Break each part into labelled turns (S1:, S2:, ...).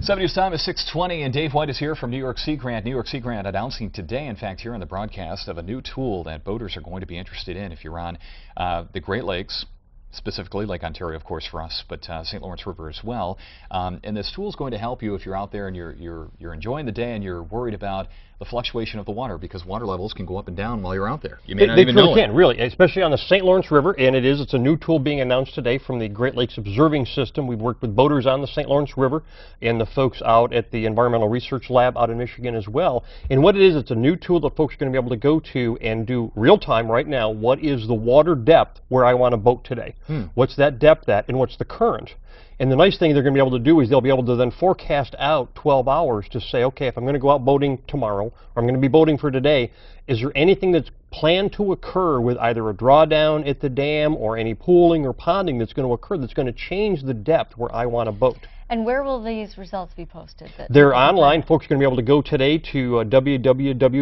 S1: 70's time is 6:20, and Dave White is here from New York Sea Grant. New York Sea Grant announcing today, in fact, here in the broadcast, of a new tool that boaters are going to be interested in if you're on the Great Lakes, specifically Lake Ontario, of course, for us, but St. Lawrence River as well. And this tool is going to help you if you're out there and you're enjoying the day and you're worried about the fluctuation of the water, because water levels can go up and down while you're out there. You may not even know it. They can,
S2: really, especially on the St. Lawrence River, and it's a new tool being announced today from the Great Lakes Observing System. We've worked with boaters on the St. Lawrence River and the folks out at the Environmental Research Lab out in Michigan as well. And what it is, it's a new tool that folks are going to be able to go to and do real time right now. What is the water depth where I want to boat today? What's that depth at, and what's the current? And the nice thing they're going to be able to do is they'll be able to then forecast out 12 hours to say, okay, if I'm going to go out boating tomorrow, or I'm going to be boating for today, is there anything that's planned to occur with either a drawdown at the dam or any pooling or ponding that's going to occur that's going to change the depth where I want to boat?
S3: And where will these results be posted?
S2: They're online. Folks are going to be able to go today to www.gloss.us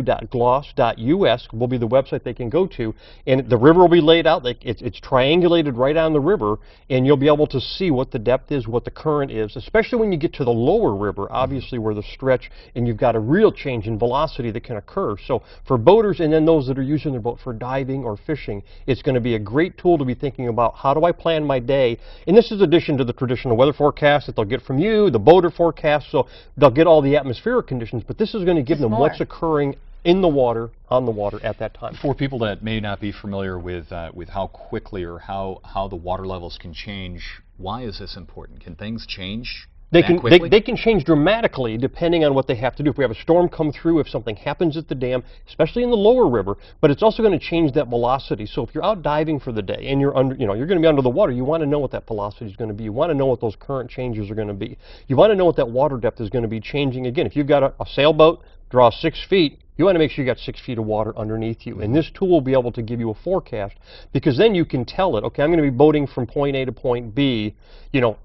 S2: will be the website they can go to, and the river will be laid out. It's triangulated right on the river, and you'll be able to see what the depth is, what the current is, especially when you get to the lower river, obviously where the stretch, and you've got a real change in velocity that can occur. So for boaters and then those that are using their boat for diving or fishing, it's going to be a great tool to be thinking about, how do I plan my day? And this is in addition to the traditional weather forecast that they'll get from you, the boater forecast, so they'll get all the atmospheric conditions, but this is going to give them what's occurring in the water, on the water at that time.
S1: For people that may not be familiar with how quickly or how the water levels can change, why is this important? Can things change? They
S2: can change dramatically depending on what they have to do. If we have a storm come through, if something happens at the dam, especially in the lower river, but it's also going to change that velocity. So if you're out diving for the day and you're under, you're going to be under the water, you want to know what that velocity is going to be. You want to know what those current changes are going to be. You want to know what that water depth is going to be changing. Again, if you've got a sailboat, draw 6 feet, you want to make sure you got 6 feet of water underneath you. And this tool will be able to give you a forecast, because then you can tell it, okay, I'm going to be boating from point A to point B.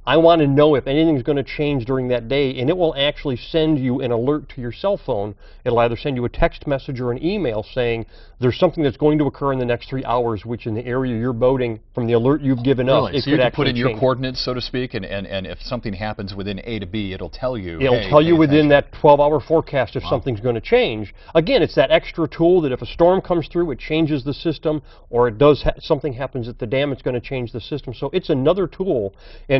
S2: I want to know if anything's going to change during that day, and it will actually send you an alert to your cell phone. It'll either send you a text message or an email saying there's something that's going to occur in the next 3 hours, which in the area you're boating, from the alert you've given up, it
S1: so
S2: could
S1: you can
S2: actually
S1: put in your
S2: change.
S1: coordinates, so to speak, and if something happens within A to B, it'll tell you.
S2: It'll tell you within that 12-hour forecast if something's going to change. Again, it's that extra tool that if a storm comes through, it changes the system, or it does something happens at the dam, it's going to change the system. So it's another tool. And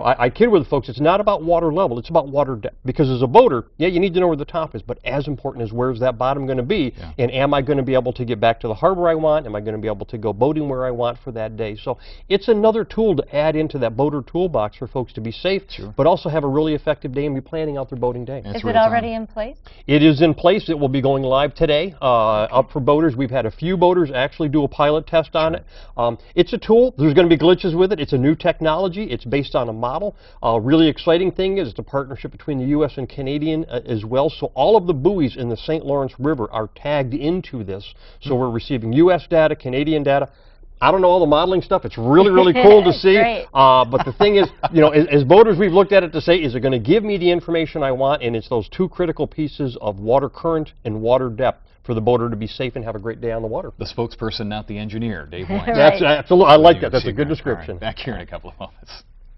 S2: I kid with folks, it's not about water level, it's about water depth. Because as a boater, yeah, you need to know where the top is, but as important is where's that bottom going to be, and am I going to be able to get back to the harbor I want? Am I going to be able to go boating where I want for that day? So it's another tool to add into that boater toolbox for folks to be safe, but also have a really effective day and be planning out their boating day.
S3: Is it already in place?
S2: It is in place. It will be going live today. Up for boaters. We've had a few boaters actually do a pilot test on it. It's a tool. There's going to be glitches with it. It's a new technology. It's based on a model. Really exciting thing is it's a partnership between the U.S. and Canadian as well. So all of the buoys in the St. Lawrence River are tagged into this. So we're receiving U.S. data, Canadian data. I don't know all the modeling stuff. It's really, really cool to see. But the thing is, as boaters, we've looked at it to say, is it going to give me the information I want? And it's those two critical pieces of water current and water depth for the boater to be safe and have a great day on the water.
S1: The spokesperson, not the engineer, Dave White.
S2: That's absolutely. I like that. That's a good description.
S1: Right, back here in a couple of moments.